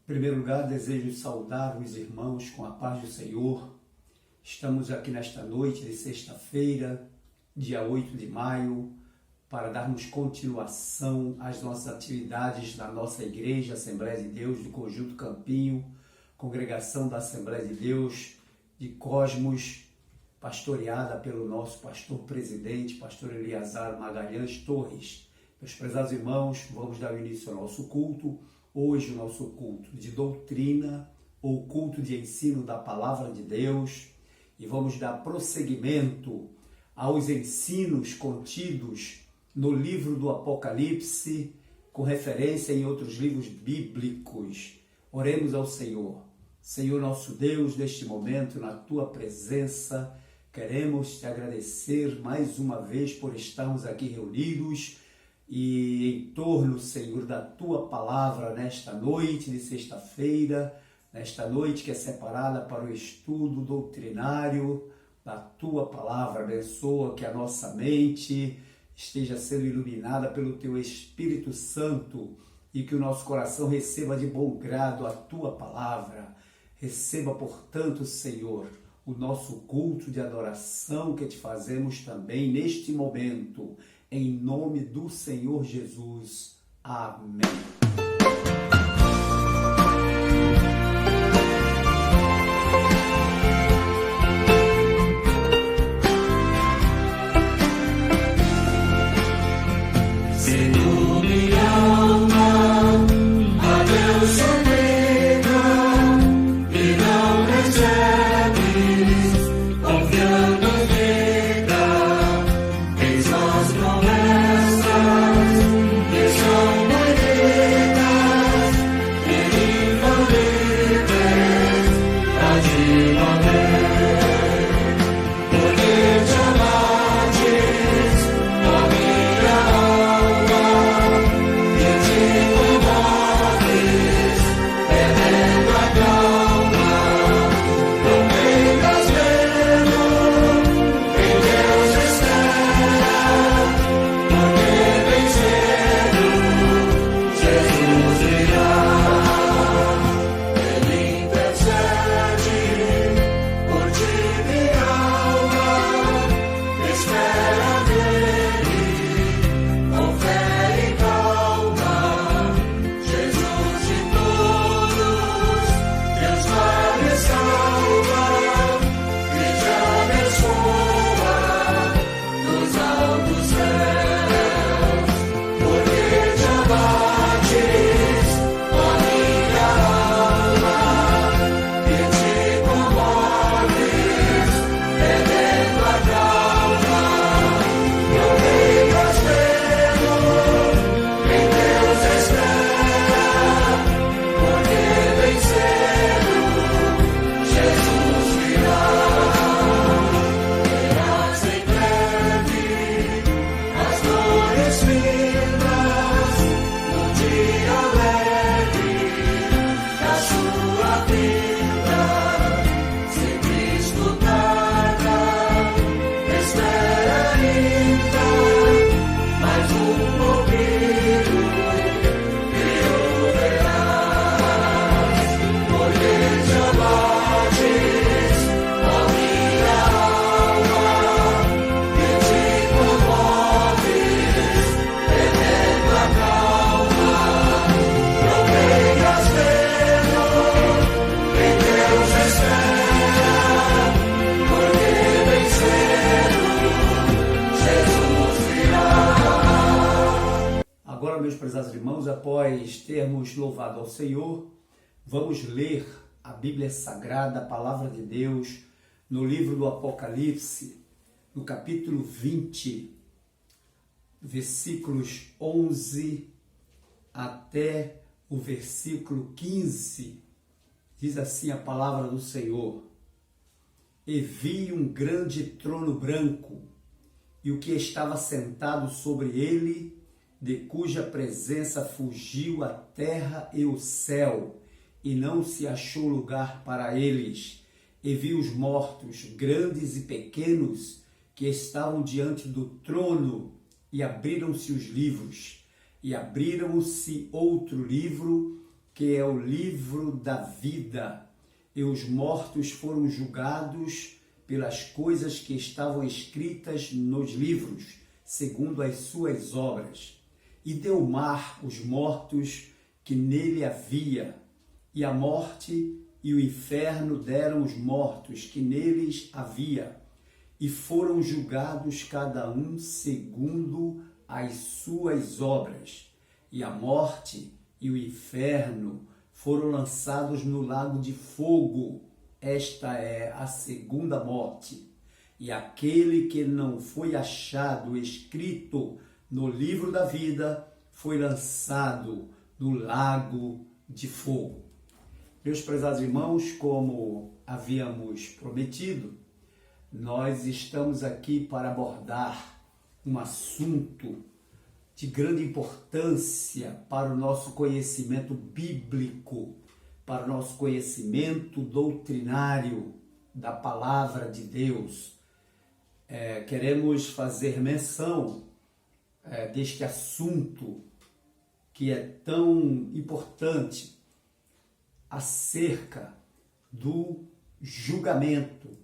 primeiro lugar, desejo saudar os irmãos com a paz do Senhor. Estamos aqui nesta noite de sexta-feira, dia 8 de maio, para darmos continuação às nossas atividades na nossa igreja, Assembleia de Deus do Conjunto Campinho, congregação da Assembleia de Deus de Cosmos, pastoreada pelo nosso pastor presidente, pastor Eliazar Magalhães Torres. Meus prezados irmãos, vamos dar início ao nosso culto. Hoje o nosso culto de doutrina, ou culto de ensino da Palavra de Deus, e vamos dar prosseguimento aos ensinos contidos no livro do Apocalipse, com referência em outros livros bíblicos. Oremos ao Senhor. Senhor nosso Deus, neste momento, na Tua presença, queremos Te agradecer mais uma vez por estarmos aqui reunidos e em torno, Senhor, da Tua Palavra nesta noite de sexta-feira, nesta noite que é separada para o estudo doutrinário da Tua Palavra. Abençoa que a nossa mente esteja sendo iluminada pelo Teu Espírito Santo e que o nosso coração receba de bom grado a Tua Palavra. Receba, portanto, Senhor, o nosso culto de adoração que Te fazemos também neste momento. Em nome do Senhor Jesus. Amém. Senhor, minha alma, a Deus suplica, e não recebes, confiando fica, eis as promessas que são bonitas e infalíveis pra te valer. Porque te amates, ó minha alma, e te comoves, perdendo a calma. Não tenhas medo, em Deus espera, porque bem cedo Jesus virá. Ele intercede por ti, minha alma, espera nele, com fé e calma. Jesus de todos, Deus vai salva e te abençoa nos altos céus. Porque te abates, ó minha alma, e te comoves, perdendo a calma. Não tenhas medo, em Deus espera, porque bem cedo Jesus virá. Verás em breve as dores findas no dia alegre da sua vida. Se Cristo tarda, espera ainda mais um pouquinho e o verás. Porque te abates, ó minha alma, e te comoves, perdendo a calma. Não tenhas medo, em Deus espera, porque bem cedo Jesus virá. Agora, meus prezados irmãos, após termos louvado ao Senhor, vamos ler a Bíblia Sagrada, a Palavra de Deus, no livro do Apocalipse, no capítulo 20, versículos 11 até o versículo 15. Diz assim a palavra do Senhor: E vi um grande trono branco, e o que estava sentado sobre ele, de cuja presença fugiu a terra e o céu, e não se achou lugar para eles. E vi os mortos, grandes e pequenos, que estavam diante do trono, e abriram-se os livros, e abriram-se outro livro, que é o livro da vida, e os mortos foram julgados pelas coisas que estavam escritas nos livros, segundo as suas obras. E deu o mar os mortos que nele havia, e a morte e o inferno deram os mortos que neles havia, e foram julgados cada um segundo as suas obras. E a morte e o inferno foram lançados no lago de fogo. Esta é a segunda morte. E aquele que não foi achado escrito no livro da vida foi lançado no lago de fogo. Meus prezados irmãos, como havíamos prometido, nós estamos aqui para abordar um assunto de grande importância para o nosso conhecimento bíblico, para o nosso conhecimento doutrinário da palavra de Deus. Queremos fazer menção deste assunto que é tão importante acerca do julgamento.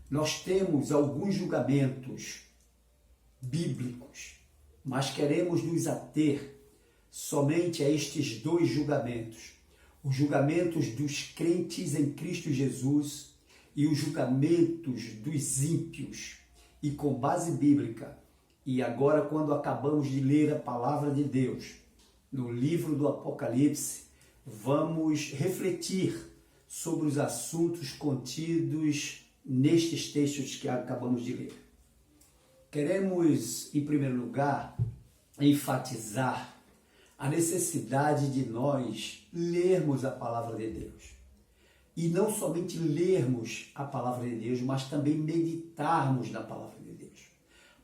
Nós temos alguns julgamentos bíblicos, mas queremos nos ater somente a estes dois julgamentos. Os julgamentos dos crentes em Cristo Jesus e os julgamentos dos ímpios. E com base bíblica, e agora quando acabamos de ler a palavra de Deus, no livro do Apocalipse, vamos refletir sobre os assuntos contidos nestes textos que acabamos de ler. Queremos, em primeiro lugar, enfatizar a necessidade de nós lermos a palavra de Deus. E não somente lermos a palavra de Deus, mas também meditarmos na palavra de Deus.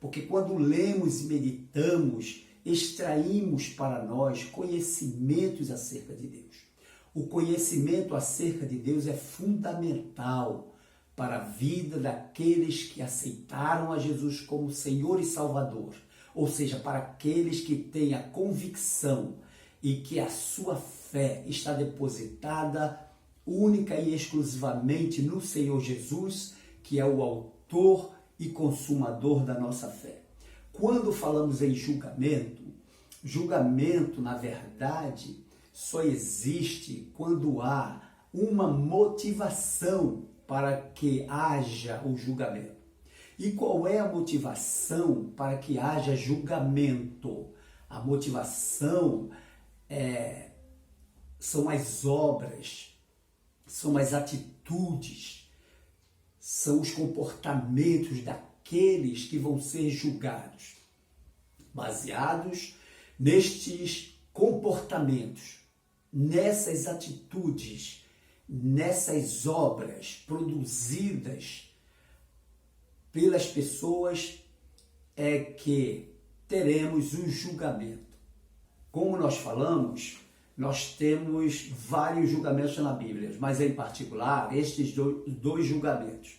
Porque quando lemos e meditamos, extraímos para nós conhecimentos acerca de Deus. O conhecimento acerca de Deus é fundamental para a vida daqueles que aceitaram a Jesus como Senhor e Salvador, ou seja, para aqueles que têm a convicção e que a sua fé está depositada única e exclusivamente no Senhor Jesus, que é o autor e consumador da nossa fé. Quando falamos em julgamento, julgamento, na verdade, só existe quando há uma motivação para que haja o julgamento. E qual é a motivação para que haja julgamento? A motivação são as obras, são as atitudes, são os comportamentos daqueles que vão ser julgados, baseados nestes comportamentos, nessas atitudes, nessas obras produzidas pelas pessoas, é que teremos um julgamento. Como nós falamos, nós temos vários julgamentos na Bíblia, mas em particular estes dois julgamentos.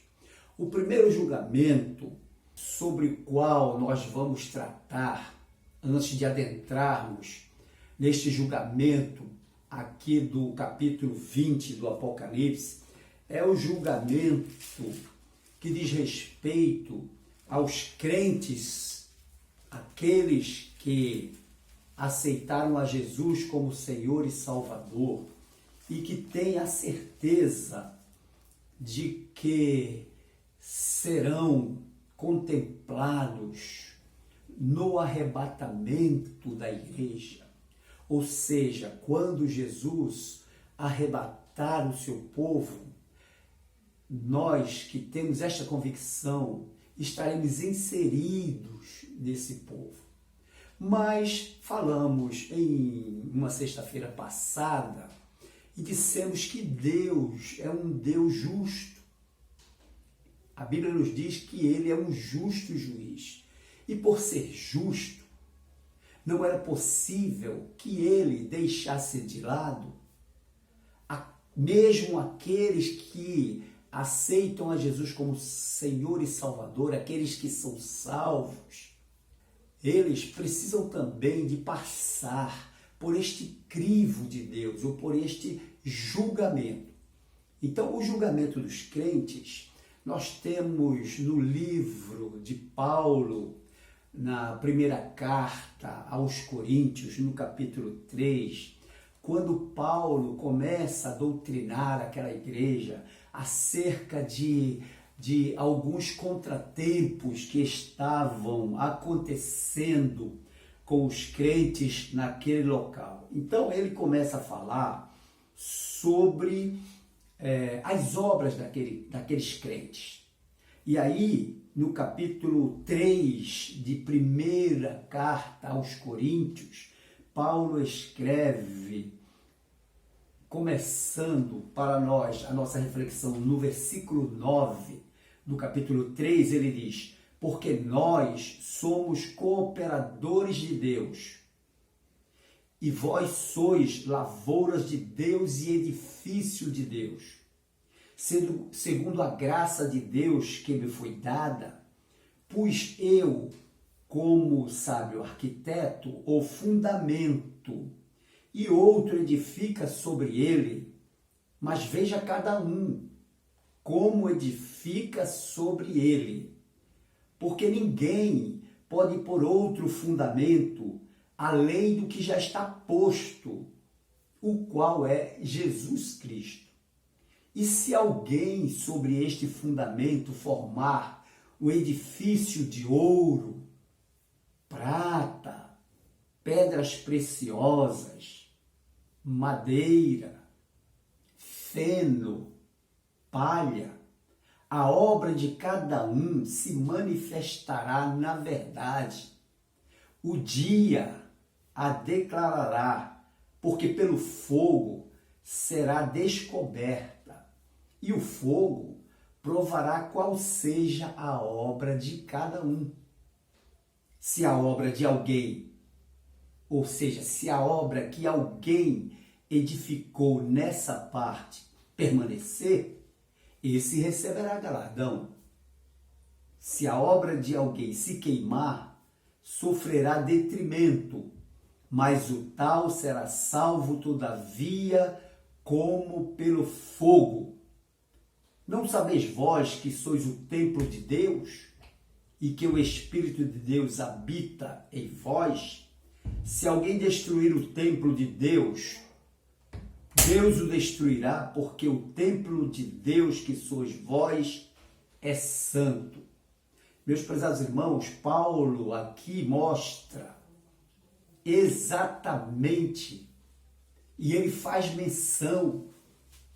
O primeiro julgamento sobre o qual nós vamos tratar, antes de adentrarmos neste julgamento aqui do capítulo 20 do Apocalipse, é o julgamento que diz respeito aos crentes, aqueles que aceitaram a Jesus como Senhor e Salvador e que têm a certeza de que serão contemplados no arrebatamento da igreja. Ou seja, quando Jesus arrebatar o seu povo, nós que temos esta convicção estaremos inseridos nesse povo. Mas falamos em uma sexta-feira passada e dissemos que Deus é um Deus justo. A Bíblia nos diz que Ele é um justo juiz. E por ser justo, não era possível que Ele deixasse de lado mesmo aqueles que aceitam a Jesus como Senhor e Salvador, aqueles que são salvos. Eles precisam também de passar por este crivo de Deus, ou por este julgamento. Então, o julgamento dos crentes, nós temos no livro de Paulo, na primeira carta aos Coríntios, no capítulo 3, quando Paulo começa a doutrinar aquela igreja acerca de alguns contratempos que estavam acontecendo com os crentes naquele local. Então ele começa a falar sobre as obras daqueles crentes. E aí, no capítulo 3 de primeira carta aos Coríntios, Paulo escreve, começando para nós a nossa reflexão no versículo 9 do capítulo 3, ele diz: porque nós somos cooperadores de Deus, e vós sois lavouras de Deus e edifício de Deus, segundo a graça de Deus que me foi dada, pus eu, como sábio arquiteto, o fundamento, e outro edifica sobre ele, mas veja cada um como edifica sobre ele, porque ninguém pode pôr outro fundamento além do que já está posto, o qual é Jesus Cristo. E se alguém sobre este fundamento formar o edifício de ouro, prata, pedras preciosas, madeira, feno, palha, a obra de cada um se manifestará na verdade. O dia a declarará, porque pelo fogo será descoberta, e o fogo provará qual seja a obra de cada um. Se a obra de alguém, ou seja, se a obra que alguém edificou nessa parte permanecer, esse receberá galardão. Se a obra de alguém se queimar, sofrerá detrimento, mas o tal será salvo todavia como pelo fogo. Não sabeis vós que sois o templo de Deus e que o Espírito de Deus habita em vós? Se alguém destruir o templo de Deus, Deus o destruirá, porque o templo de Deus que sois vós é santo. Meus prezados irmãos, Paulo aqui mostra exatamente, e ele faz menção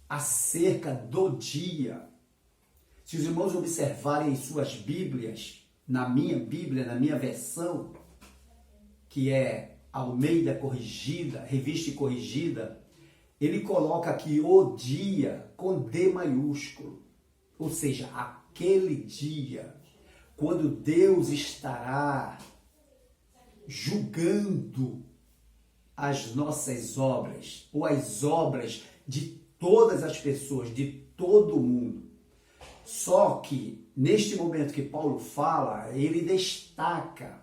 acerca do dia. Se os irmãos observarem em suas Bíblias, na minha Bíblia, na minha versão, que é Almeida Corrigida, Revista e Corrigida, ele coloca aqui o dia com D maiúsculo, ou seja, aquele dia, quando Deus estará julgando as nossas obras, ou as obras de todas as pessoas, de todo o mundo. Só que, neste momento que Paulo fala, ele destaca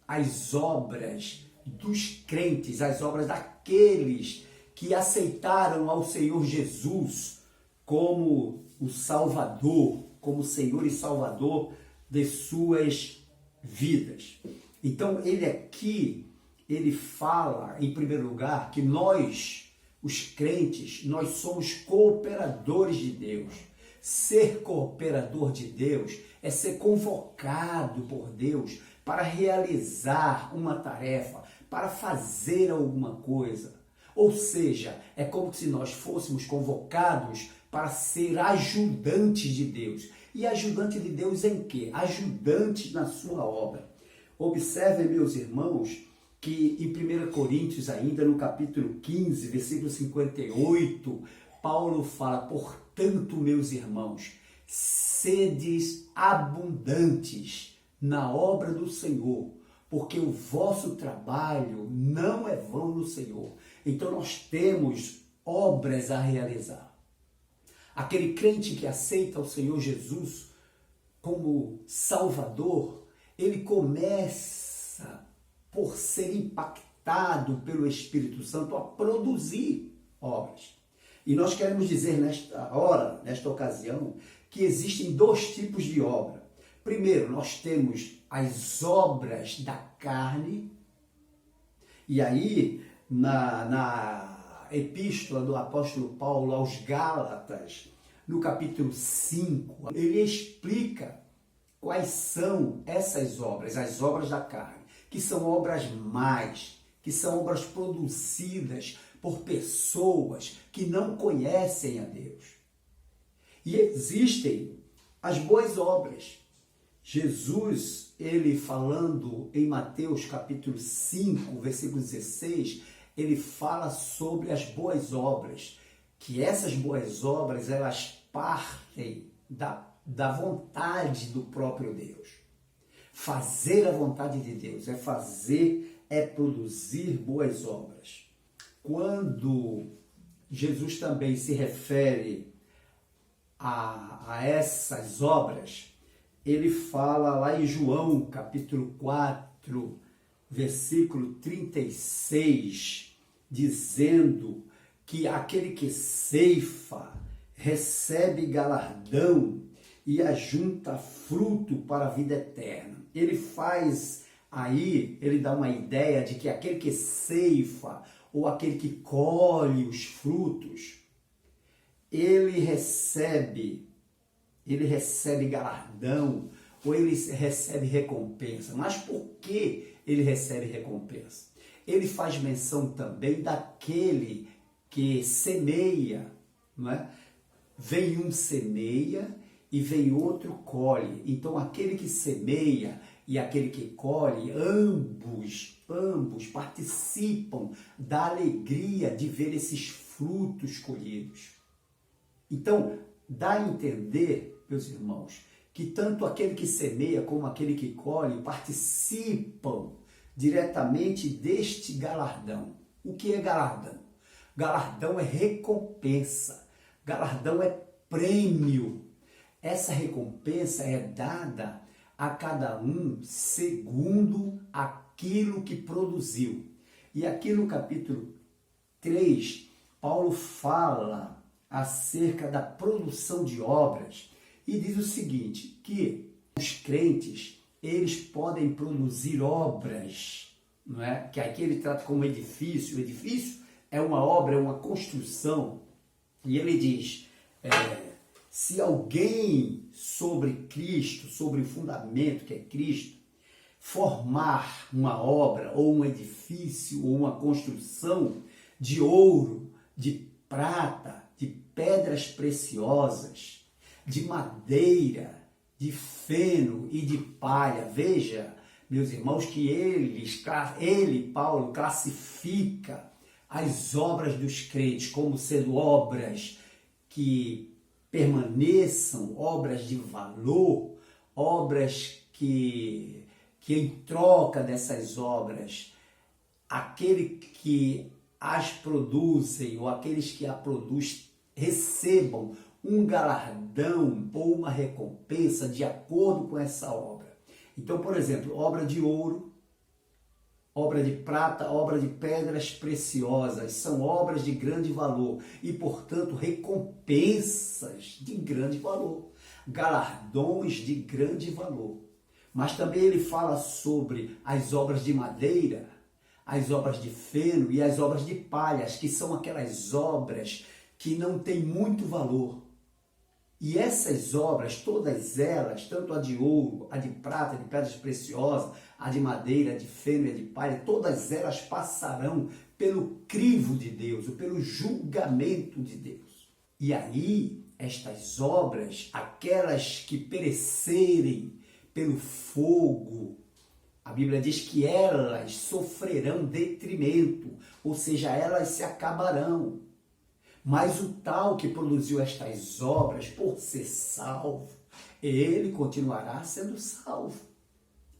as obras dos crentes, as obras daqueles que aceitaram ao Senhor Jesus como o Salvador, como Senhor e Salvador de suas vidas. Então, ele fala, em primeiro lugar, que nós, os crentes, nós somos cooperadores de Deus. Ser cooperador de Deus é ser convocado por Deus para realizar uma tarefa, para fazer alguma coisa. Ou seja, é como se nós fôssemos convocados para ser ajudantes de Deus. E ajudante de Deus em quê? Ajudantes na sua obra. Observem, meus irmãos, que em 1 Coríntios, ainda no capítulo 15, versículo 58, Paulo fala: portanto, meus irmãos, sedes abundantes na obra do Senhor, porque o vosso trabalho não é vão no Senhor. Então nós temos obras a realizar. Aquele crente que aceita o Senhor Jesus como Salvador, ele começa por ser impactado orientado pelo Espírito Santo a produzir obras. E nós queremos dizer nesta hora, nesta ocasião, que existem dois tipos de obra. Primeiro, nós temos as obras da carne, e aí na epístola do apóstolo Paulo aos Gálatas, no capítulo 5, ele explica quais são essas obras, as obras da carne, que são obras más, que são obras produzidas por pessoas que não conhecem a Deus. E existem as boas obras. Jesus, ele falando em Mateus capítulo 5, versículo 16, ele fala sobre as boas obras, que essas boas obras, elas partem da vontade do próprio Deus. Fazer a vontade de Deus é produzir boas obras. Quando Jesus também se refere a essas obras, ele fala lá em João, capítulo 4, versículo 36, dizendo que aquele que ceifa recebe galardão e ajunta fruto para a vida eterna. Ele faz aí, ele dá uma ideia de que aquele que ceifa ou aquele que colhe os frutos, ele recebe galardão ou ele recebe recompensa. Mas por que ele recebe recompensa? Ele faz menção também daquele que semeia, não é? Vem um semeia e vem outro colhe. Então aquele que semeia e aquele que colhe, ambos participam da alegria de ver esses frutos colhidos. Então, dá a entender, meus irmãos, que tanto aquele que semeia como aquele que colhe participam diretamente deste galardão. O que é galardão? Galardão é recompensa, galardão é prêmio. Essa recompensa é dada a cada um segundo aquilo que produziu. E aqui no capítulo 3, Paulo fala acerca da produção de obras e diz o seguinte, que os crentes, eles podem produzir obras, não é? Que aqui ele trata como edifício. O edifício é uma obra, é uma construção. E ele diz, se alguém sobre Cristo, sobre o fundamento que é Cristo, formar uma obra ou um edifício ou uma construção de ouro, de prata, de pedras preciosas, de madeira, de feno e de palha. Veja, meus irmãos, que Paulo, classifica as obras dos crentes como sendo obras que permaneçam, obras de valor, obras que em troca dessas obras, aquele que as produzem ou aqueles que a produzem recebam um galardão ou uma recompensa de acordo com essa obra. Então, por exemplo, obra de ouro, obra de prata, obra de pedras preciosas, são obras de grande valor e, portanto, recompensas de grande valor, galardões de grande valor. Mas também ele fala sobre as obras de madeira, as obras de feno e as obras de palhas, que são aquelas obras que não têm muito valor. E essas obras, todas elas, tanto a de ouro, a de prata, de pedras preciosas, a de madeira, a de feno e a de palha, todas elas passarão pelo crivo de Deus, ou pelo julgamento de Deus. E aí, estas obras, aquelas que perecerem pelo fogo, a Bíblia diz que elas sofrerão detrimento, ou seja, elas se acabarão. Mas o tal que produziu estas obras, por ser salvo, ele continuará sendo salvo.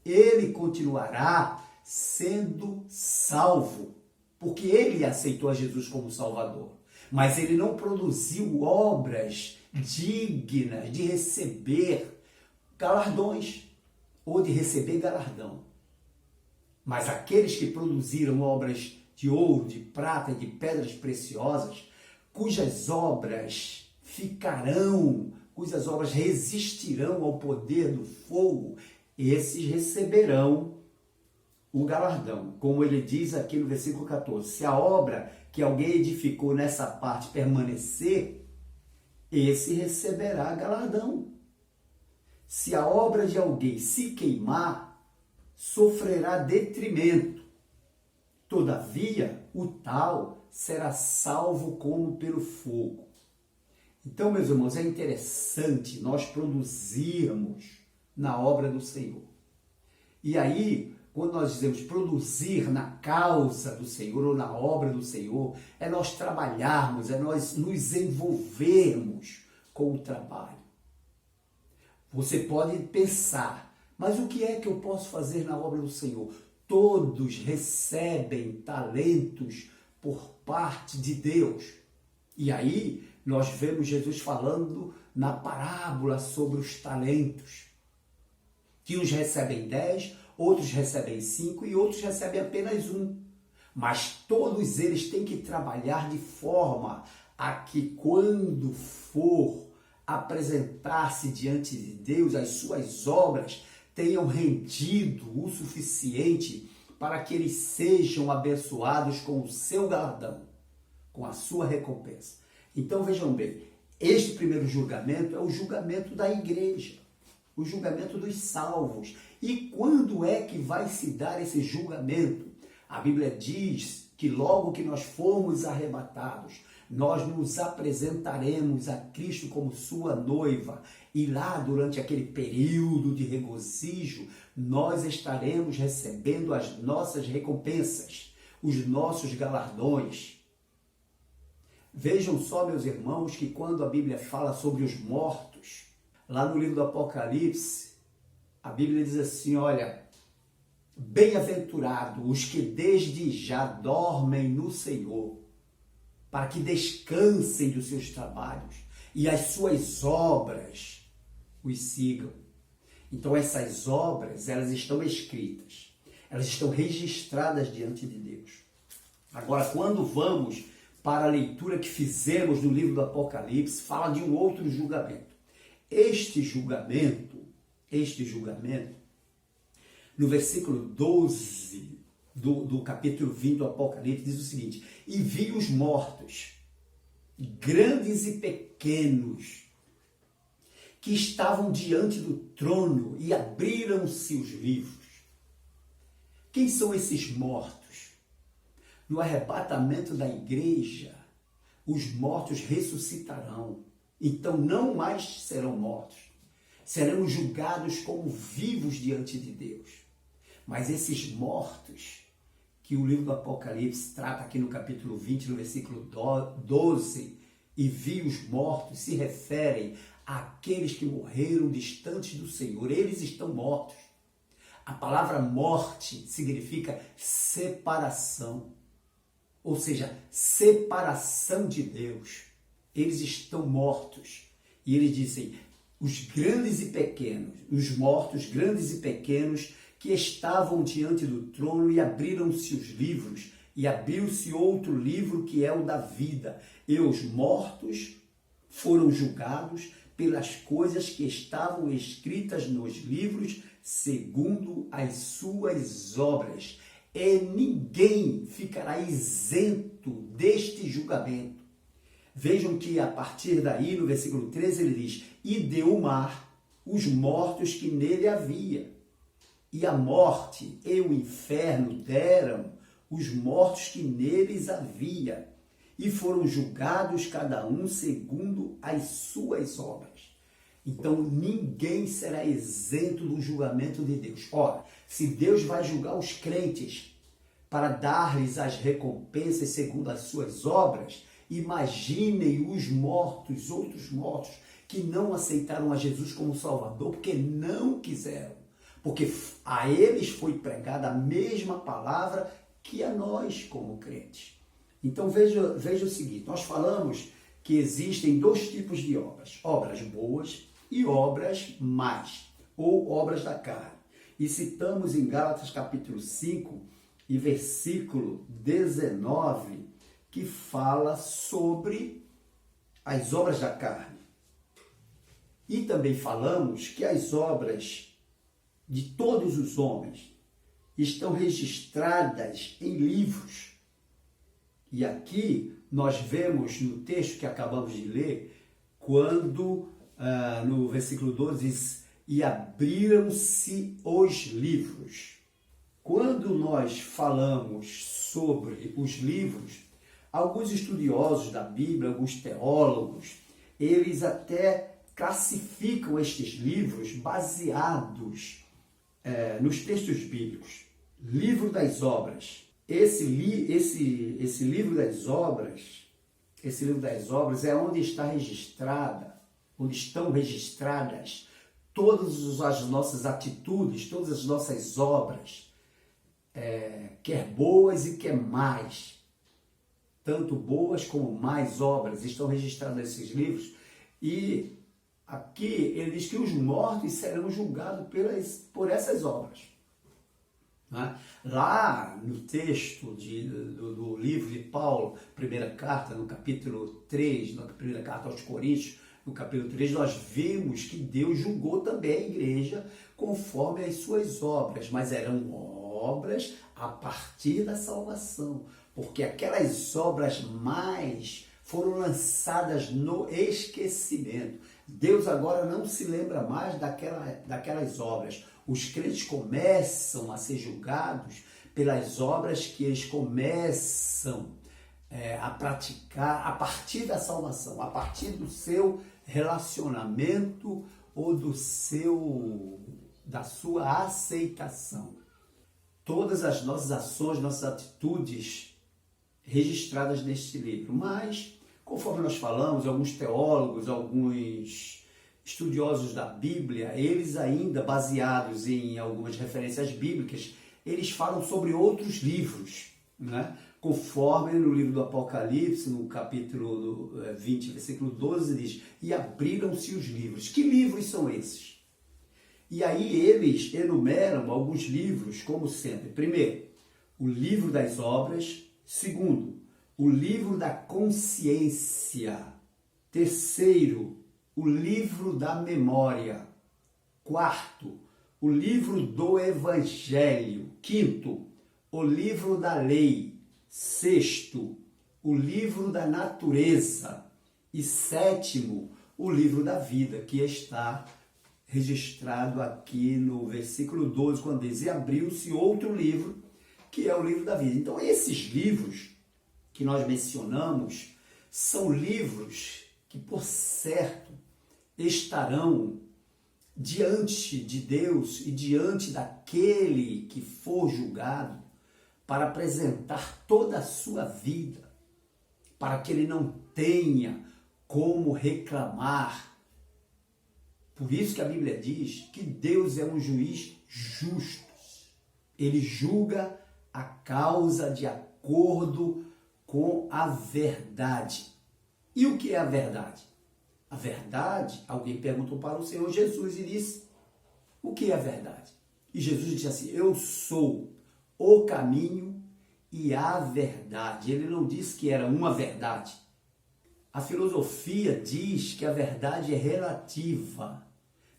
Ele continuará sendo salvo, porque ele aceitou a Jesus como Salvador. Mas ele não produziu obras dignas de receber galardões ou de receber galardão. Mas aqueles que produziram obras de ouro, de prata e de pedras preciosas, cujas obras ficarão, cujas obras resistirão ao poder do fogo, esses receberão o galardão. Como ele diz aqui no versículo 14, se a obra que alguém edificou nessa parte permanecer, esse receberá galardão. Se a obra de alguém se queimar, sofrerá detrimento. Todavia, o tal será salvo como pelo fogo. Então, meus irmãos, é interessante nós produzirmos na obra do Senhor. E aí, quando nós dizemos produzir na causa do Senhor ou na obra do Senhor, é nós trabalharmos, é nós nos envolvermos com o trabalho. Você pode pensar, mas o que é que eu posso fazer na obra do Senhor? Todos recebem talentos por parte de Deus. E aí nós vemos Jesus falando na parábola sobre os talentos. Que uns recebem 10, outros recebem 5 e outros recebem apenas 1. Mas todos eles têm que trabalhar de forma a que quando for apresentar-se diante de Deus, as suas obras tenham rendido o suficiente para que eles sejam abençoados com o seu galardão, com a sua recompensa. Então vejam bem, este primeiro julgamento é o julgamento da igreja, o julgamento dos salvos. E quando é que vai se dar esse julgamento? A Bíblia diz que logo que nós formos arrebatados, nós nos apresentaremos a Cristo como sua noiva. E lá, durante aquele período de regozijo, nós estaremos recebendo as nossas recompensas, os nossos galardões. Vejam só, meus irmãos, que quando a Bíblia fala sobre os mortos, lá no livro do Apocalipse, a Bíblia diz assim, olha, bem-aventurado os que desde já dormem no Senhor, para que descansem dos seus trabalhos e as suas obras os sigam. Então essas obras, elas estão escritas, elas estão registradas diante de Deus. Agora, quando vamos para a leitura que fizemos no livro do Apocalipse, fala de um outro julgamento. Este julgamento, no versículo 12 do capítulo 20 do Apocalipse, diz o seguinte, e vi os mortos, grandes e pequenos, que estavam diante do trono e abriram-se os livros. Quem são esses mortos? No arrebatamento da igreja, os mortos ressuscitarão. Então não mais serão mortos. Serão julgados como vivos diante de Deus. Mas esses mortos, que o livro do Apocalipse trata aqui no capítulo 20, no versículo 12, e vi os mortos, se referem àqueles que morreram distantes do Senhor. Eles estão mortos. A palavra morte significa separação. Ou seja, separação de Deus. Eles estão mortos. E eles dizem, os grandes e pequenos, os mortos, grandes e pequenos, que estavam diante do trono e abriram-se os livros, e abriu-se outro livro que é o da vida. E os mortos foram julgados pelas coisas que estavam escritas nos livros, segundo as suas obras. E ninguém ficará isento deste julgamento. Vejam que a partir daí, no versículo 13, ele diz, e deu o mar os mortos que nele havia. E a morte e o inferno deram os mortos que neles havia, e foram julgados cada um segundo as suas obras. Então ninguém será isento do julgamento de Deus. Ora, se Deus vai julgar os crentes para dar-lhes as recompensas segundo as suas obras, imaginem os mortos, outros mortos, que não aceitaram a Jesus como Salvador, porque não quiseram. Porque a eles foi pregada a mesma palavra que a nós como crentes. Então veja o seguinte, nós falamos que existem dois tipos de obras. Obras boas e obras más, ou obras da carne. e citamos em Gálatas capítulo 5 e versículo 19, que fala sobre as obras da carne. E também falamos que as obras de todos os homens estão registradas em livros. E aqui nós vemos no texto que acabamos de ler, quando no versículo 12 diz, e abriram-se os livros. Quando nós falamos sobre os livros, alguns estudiosos da Bíblia, alguns teólogos, eles até classificam estes livros baseados nos textos bíblicos. Livro das obras. Esse livro das obras, é onde estão registradas todas as nossas atitudes, todas as nossas obras, quer boas e quer más. Tanto boas como más obras estão registradas nesses livros. E aqui ele diz que os mortos serão julgados por essas obras. Né? Lá no texto do livro de Paulo, primeira carta, no capítulo 3, na primeira carta aos Coríntios, no capítulo 3, nós vimos que Deus julgou também a igreja conforme as suas obras, mas eram obras a partir da salvação, porque aquelas obras mais foram lançadas no esquecimento. Deus agora não se lembra mais daquelas obras. Os crentes começam a ser julgados pelas obras que eles começam a praticar a partir da salvação, a partir do seu relacionamento ou da sua aceitação. Todas as nossas ações, nossas atitudes registradas neste livro. Mas, conforme nós falamos, alguns teólogos, alguns estudiosos da Bíblia, eles ainda, baseados em algumas referências bíblicas, eles falam sobre outros livros, né? Conforme no livro do Apocalipse, no capítulo 20, versículo 12, diz, e abriram-se os livros. Que livros são esses? E aí eles enumeram alguns livros, como sempre. Primeiro, o livro das obras. Segundo, o livro da consciência. Terceiro, o livro da memória. Quarto, o livro do evangelho. Quinto, o livro da lei. Sexto, o livro da natureza. E sétimo, o livro da vida, que está registrado aqui no versículo 12, quando diz, e abriu-se outro livro, que é o livro da vida. Então, esses livros que nós mencionamos são livros que, por certo, estarão diante de Deus e diante daquele que for julgado para apresentar toda a sua vida, para que ele não tenha como reclamar. Por isso que a Bíblia diz que Deus é um juiz justo. Ele julga a causa de acordo com a verdade. E o que é a verdade? A verdade, alguém perguntou para o Senhor Jesus e disse, o que é a verdade? E Jesus disse assim, eu sou o caminho e a verdade. Ele não disse que era uma verdade. A filosofia diz que a verdade é relativa,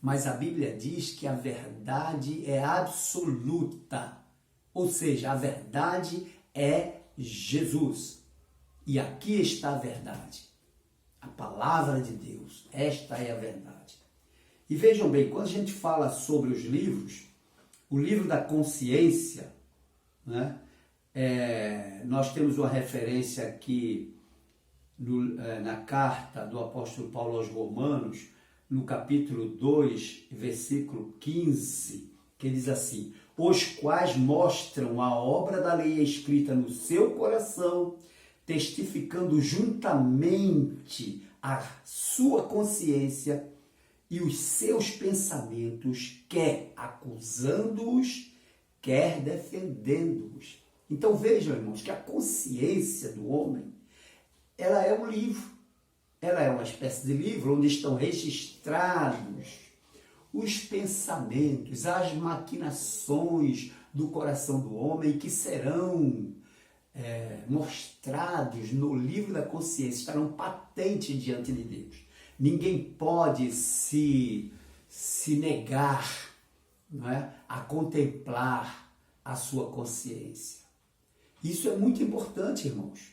mas a Bíblia diz que a verdade é absoluta. Ou seja, a verdade é Jesus. E aqui está a verdade. A palavra de Deus. Esta é a verdade. E vejam bem, quando a gente fala sobre os livros, o livro da consciência, né? Nós temos uma referência aqui na carta do apóstolo Paulo aos Romanos, no capítulo 2, versículo 15, que diz assim, os quais mostram a obra da lei escrita no seu coração, testificando juntamente a sua consciência e os seus pensamentos, quer acusando-os, quer defendendo-os. Então vejam, irmãos, que a consciência do homem, ela é um livro. Ela é uma espécie de livro onde estão registrados os pensamentos, as maquinações do coração do homem que serão mostrados no livro da consciência, estarão patentes diante de Deus. Ninguém pode se negar, não é, a contemplar a sua consciência. Isso é muito importante, irmãos.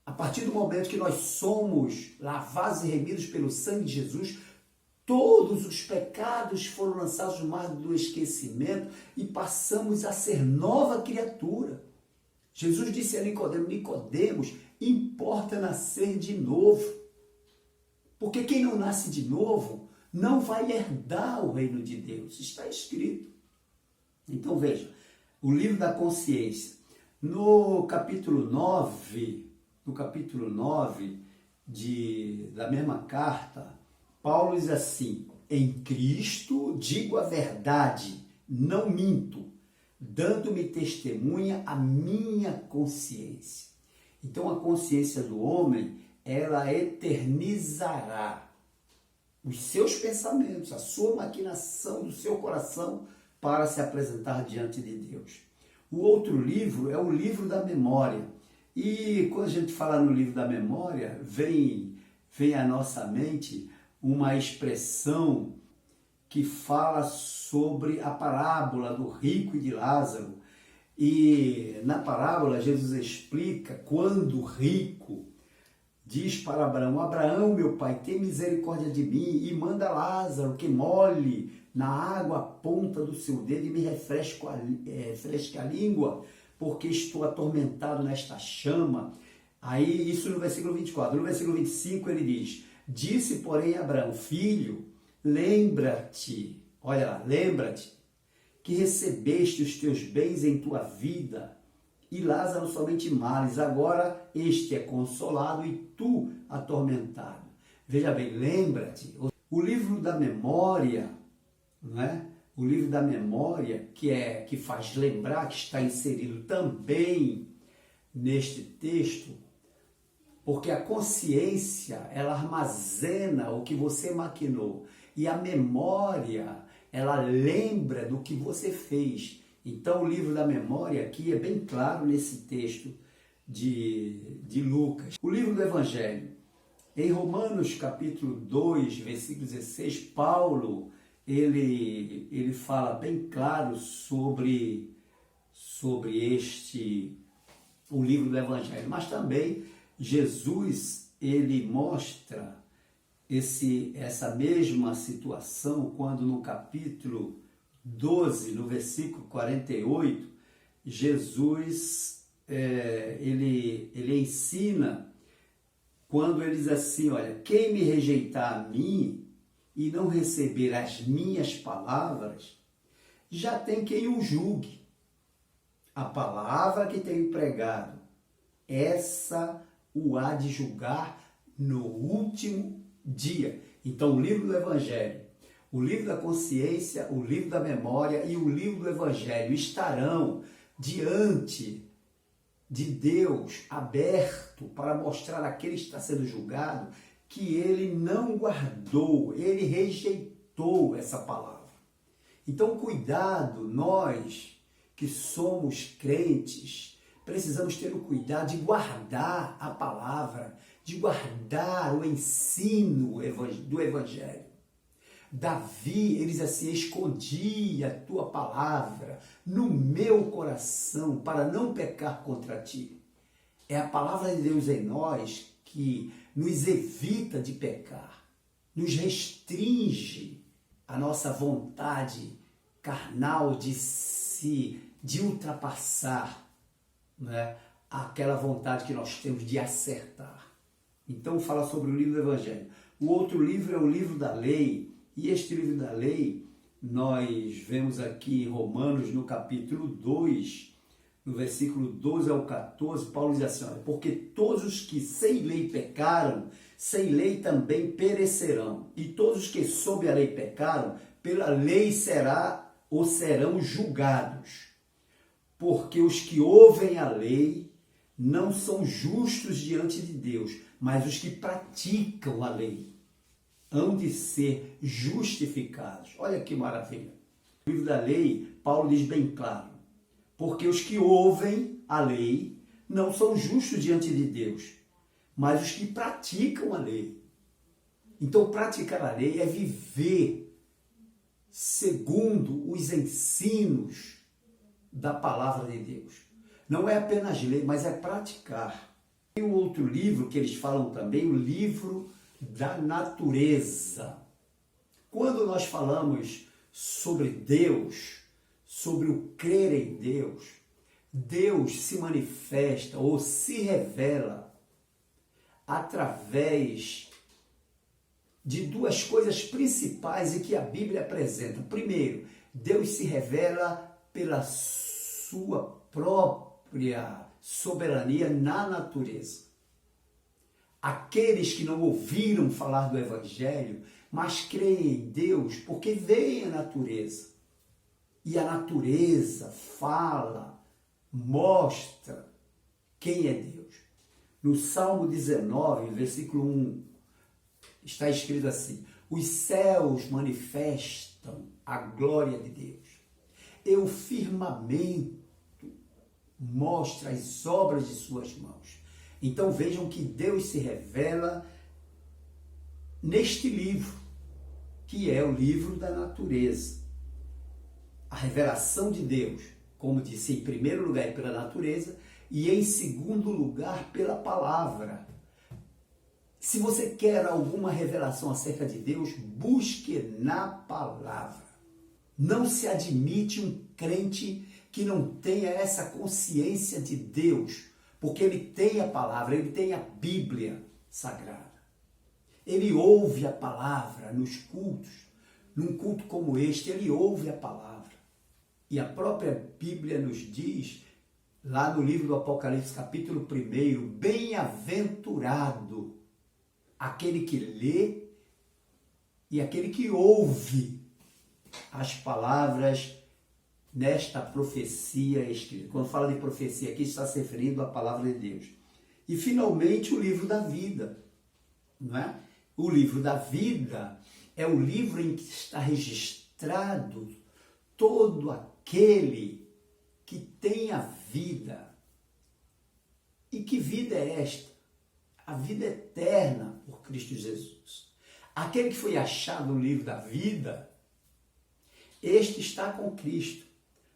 A partir do momento que nós somos lavados e remidos pelo sangue de Jesus, todos os pecados foram lançados no mar do esquecimento e passamos a ser nova criatura. Jesus disse a Nicodemos: Nicodemos, importa nascer de novo. Porque quem não nasce de novo não vai herdar o reino de Deus. Está escrito. Então veja, o livro da consciência, no capítulo 9 da mesma carta, Paulo diz assim: em Cristo digo a verdade, não minto, dando-me testemunha a minha consciência. Então a consciência do homem, ela eternizará os seus pensamentos, a sua maquinação do seu coração para se apresentar diante de Deus. O outro livro é o livro da memória. E quando a gente fala no livro da memória, vem à nossa mente uma expressão que fala sobre a parábola do rico e de Lázaro. E na parábola Jesus explica quando o rico diz para Abraão: Abraão, meu pai, tem misericórdia de mim e manda Lázaro que molhe na água a ponta do seu dedo e me refresque a língua, porque estou atormentado nesta chama. Aí, isso no versículo 24. No versículo 25 ele diz: disse, porém, Abraão: filho, lembra-te, olha lá, lembra-te que recebeste os teus bens em tua vida, e Lázaro somente males. Agora este é consolado e tu atormentado. Veja bem, lembra-te. O livro da memória, não é? O livro da memória, que faz lembrar, que está inserido também neste texto, porque a consciência, ela armazena o que você maquinou, e a memória, ela lembra do que você fez. Então o livro da memória aqui é bem claro nesse texto de Lucas. O livro do Evangelho, em Romanos capítulo 2, versículo 16, Paulo, ele fala bem claro sobre o livro do Evangelho, mas também Jesus, ele mostra essa mesma situação quando no capítulo 12, no versículo 48, Jesus, ele ensina, quando ele diz assim: olha, quem me rejeitar a mim e não receber as minhas palavras, já tem quem o julgue. A palavra que tenho pregado, essa o há de julgar no último dia. Então o livro do Evangelho, o livro da consciência, o livro da memória e o livro do Evangelho estarão diante de Deus, aberto para mostrar àquele que está sendo julgado que ele não guardou, ele rejeitou essa palavra. Então, cuidado, nós que somos crentes, precisamos ter o cuidado de guardar a palavra, de guardar o ensino do Evangelho. Davi, ele diz assim: escondi a tua palavra no meu coração para não pecar contra ti. É a palavra de Deus em nós que nos evita de pecar, nos restringe a nossa vontade carnal de ultrapassar, né, aquela vontade que nós temos de acertar. Então fala sobre o livro do Evangelho. O outro livro é o livro da lei, e este livro da lei nós vemos aqui em Romanos, no capítulo 2, no versículo 12 ao 14, Paulo diz assim: olha, porque todos os que sem lei pecaram, sem lei também perecerão, e todos os que sob a lei pecaram, pela lei serão julgados. Porque os que ouvem a lei não são justos diante de Deus, mas os que praticam a lei. hão de ser justificados. Olha que maravilha. No livro da lei, Paulo diz bem claro, porque os que ouvem a lei não são justos diante de Deus, mas os que praticam a lei. Então, praticar a lei é viver segundo os ensinos da palavra de Deus. Não é apenas ler, mas é praticar. Tem um outro livro que eles falam também, o livro da natureza. Quando nós falamos sobre Deus, sobre o crer em Deus, Deus se manifesta ou se revela através de duas coisas principais e que a Bíblia apresenta. Primeiro, Deus se revela pela sua própria soberania na natureza. Aqueles que não ouviram falar do Evangelho, mas creem em Deus porque veem a natureza. E a natureza fala, mostra quem é Deus. No Salmo 19, versículo 1, está escrito assim: os céus manifestam a glória de Deus, e o firmamento mostra as obras de suas mãos. Então vejam que Deus se revela neste livro, que é o livro da natureza. A revelação de Deus, como disse, em primeiro lugar pela natureza e em segundo lugar pela palavra. Se você quer alguma revelação acerca de Deus, busque na palavra. Não se admite um crente que não tenha essa consciência de Deus, porque ele tem a palavra, ele tem a Bíblia Sagrada. Ele ouve a palavra nos cultos, num culto como este, ele ouve a palavra. E a própria Bíblia nos diz, lá no livro do Apocalipse, capítulo 1, bem-aventurado aquele que lê e aquele que ouve as palavras nesta profecia escrita. Quando fala de profecia aqui, está se referindo à palavra de Deus. E finalmente o livro da vida, não é? O livro da vida é o livro em que está registrado todo aquele que tem a vida. E que vida é esta? A vida eterna por Cristo Jesus. Aquele que foi achado no livro da vida, este está com Cristo.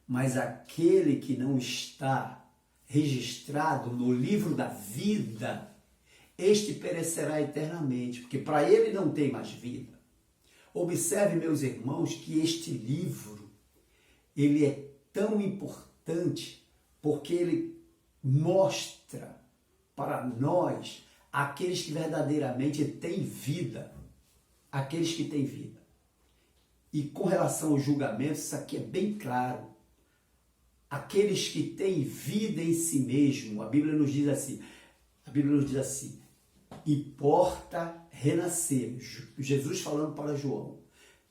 Mas aquele que não está registrado no livro da vida, este perecerá eternamente, porque para ele não tem mais vida. Observe, meus irmãos, que este livro, ele é tão importante porque ele mostra para nós aqueles que verdadeiramente têm vida, aqueles que têm vida. E com relação ao julgamento, isso aqui é bem claro. Aqueles que têm vida em si mesmo, a Bíblia nos diz assim, importa renascer. Jesus falando para João.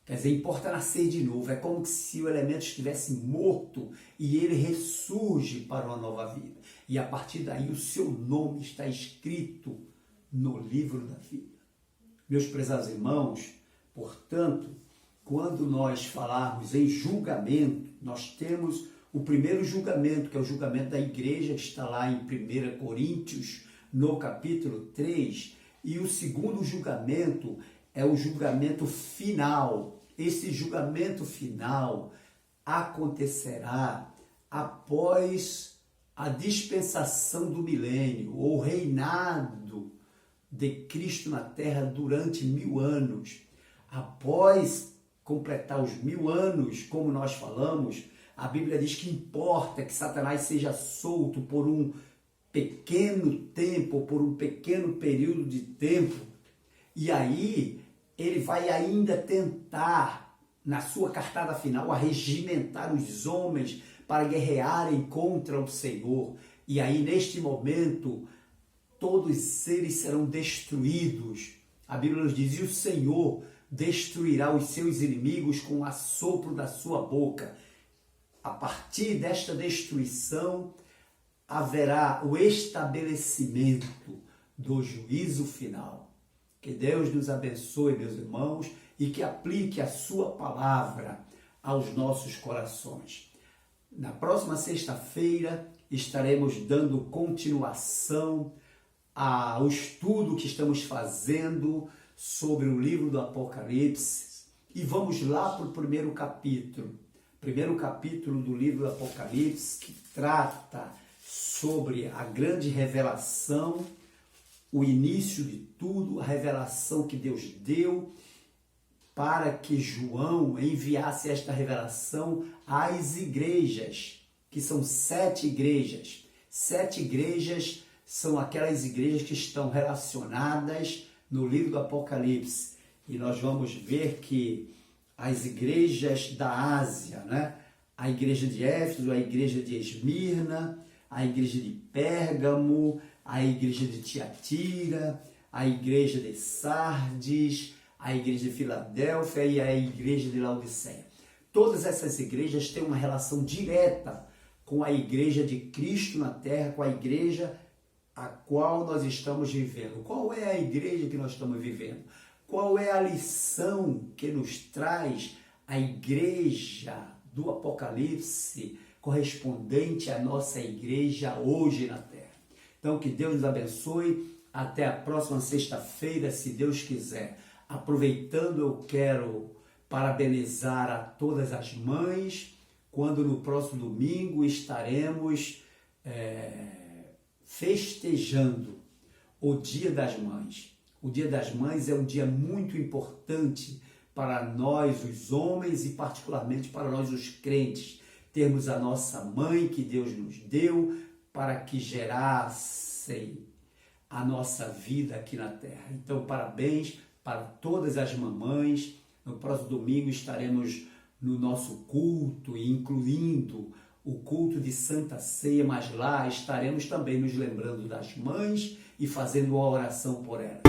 Quer dizer, importa nascer de novo. É como se o elemento estivesse morto e ele ressurge para uma nova vida. E a partir daí o seu nome está escrito no livro da vida. Meus prezados irmãos, portanto, quando nós falarmos em julgamento, nós temos o primeiro julgamento, que é o julgamento da igreja, que está lá em 1 Coríntios, no capítulo 3, e o segundo julgamento é o julgamento final. Esse julgamento final acontecerá após a dispensação do milênio, ou reinado de Cristo na terra durante 1000 anos. Após completar os 1000 anos, como nós falamos, a Bíblia diz que importa que Satanás seja solto por um pequeno tempo, por um pequeno período de tempo, e aí ele vai ainda tentar, na sua cartada final, arregimentar os homens para guerrearem contra o Senhor. E aí, neste momento, todos eles serão destruídos. A Bíblia nos diz, e o Senhor destruirá os seus inimigos com o assopro da sua boca. A partir desta destruição, haverá o estabelecimento do juízo final. Que Deus nos abençoe, meus irmãos, e que aplique a sua palavra aos nossos corações. Na próxima sexta-feira estaremos dando continuação ao estudo que estamos fazendo sobre o livro do Apocalipse e vamos lá para o primeiro capítulo do livro do Apocalipse, que trata sobre a grande revelação, o início de tudo, a revelação que Deus deu para que João enviasse esta revelação às igrejas, que são 7 igrejas. 7 igrejas são aquelas igrejas que estão relacionadas no livro do Apocalipse. E nós vamos ver que as igrejas da Ásia, né? A igreja de Éfeso, a igreja de Esmirna, a igreja de Pérgamo, a igreja de Tiatira, a igreja de Sardes, a igreja de Filadélfia e a igreja de Laodiceia. Todas essas igrejas têm uma relação direta com a igreja de Cristo na terra, com a igreja a qual nós estamos vivendo. Qual é a igreja que nós estamos vivendo? Qual é a lição que nos traz a igreja do Apocalipse correspondente à nossa igreja hoje na terra? Então, que Deus nos abençoe. Até a próxima sexta-feira, se Deus quiser. Aproveitando, eu quero parabenizar a todas as mães, quando no próximo domingo estaremos festejando o Dia das Mães. O Dia das Mães é um dia muito importante para nós, os homens, e particularmente para nós, os crentes, termos a nossa mãe que Deus nos deu para que gerasse a nossa vida aqui na terra. Então, parabéns para todas as mamães. No próximo domingo estaremos no nosso culto, incluindo o culto de Santa Ceia, mas lá estaremos também nos lembrando das mães e fazendo uma oração por elas.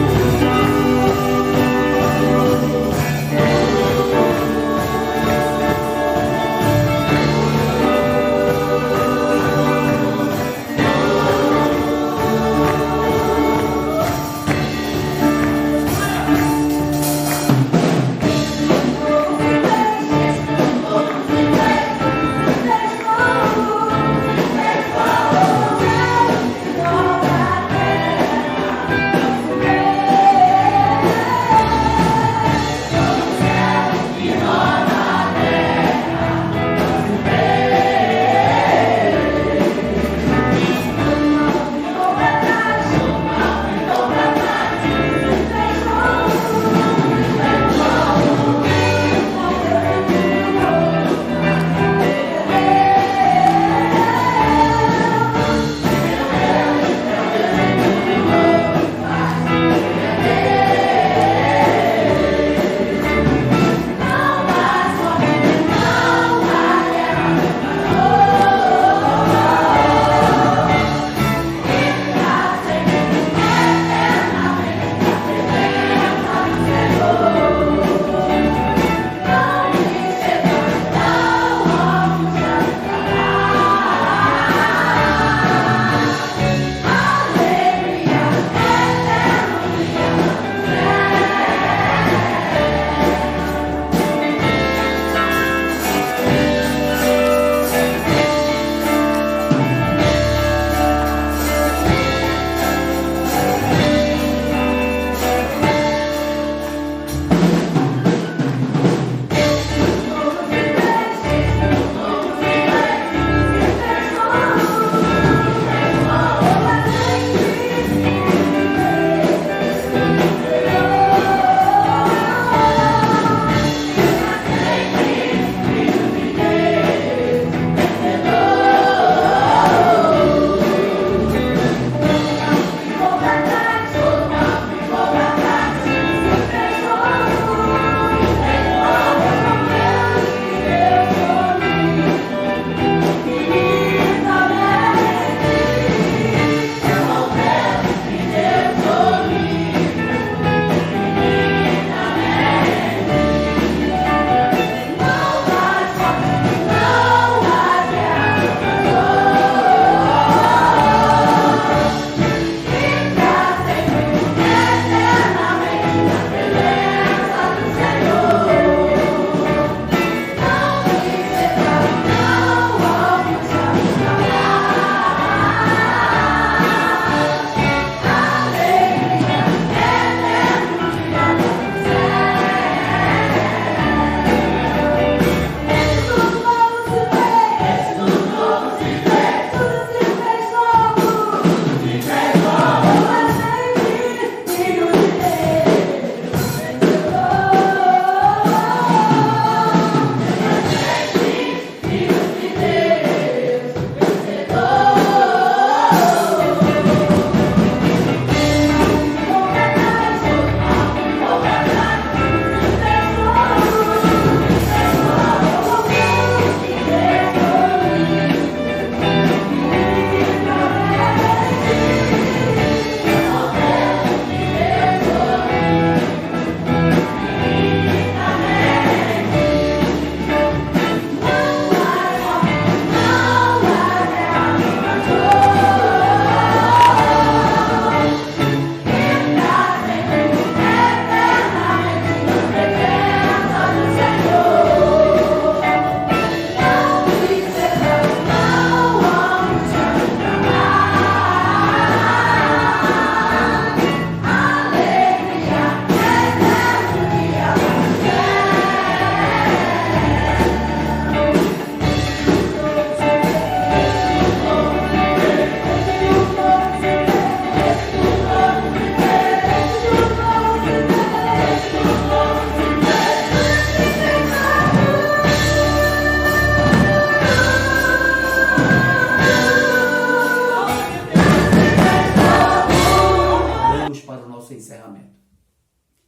encerramento.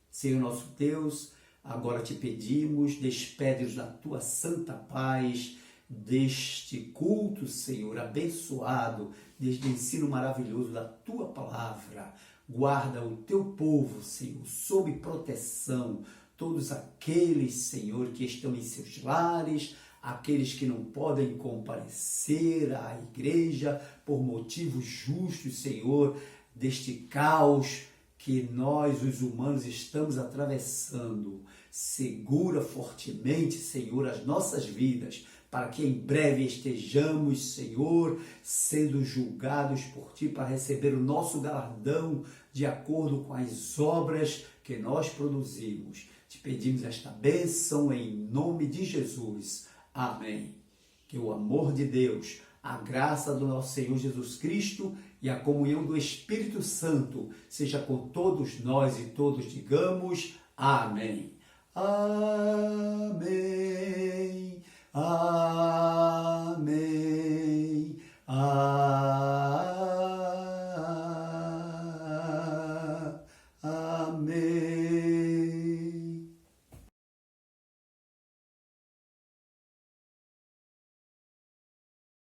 Senhor nosso Deus, agora te pedimos, despede-nos da tua santa paz, deste culto, Senhor, abençoado, deste ensino maravilhoso da tua palavra. Guarda o teu povo, Senhor, sob proteção, todos aqueles, Senhor, que estão em seus lares, aqueles que não podem comparecer à igreja por motivos justos, Senhor, deste caos que nós, os humanos, estamos atravessando. Segura fortemente, Senhor, as nossas vidas, para que em breve estejamos, Senhor, sendo julgados por Ti para receber o nosso galardão de acordo com as obras que nós produzimos. Te pedimos esta bênção em nome de Jesus. Amém. Que o amor de Deus, a graça do nosso Senhor Jesus Cristo e a comunhão do Espírito Santo seja com todos nós e todos digamos amém. Amém. Amém. Amém.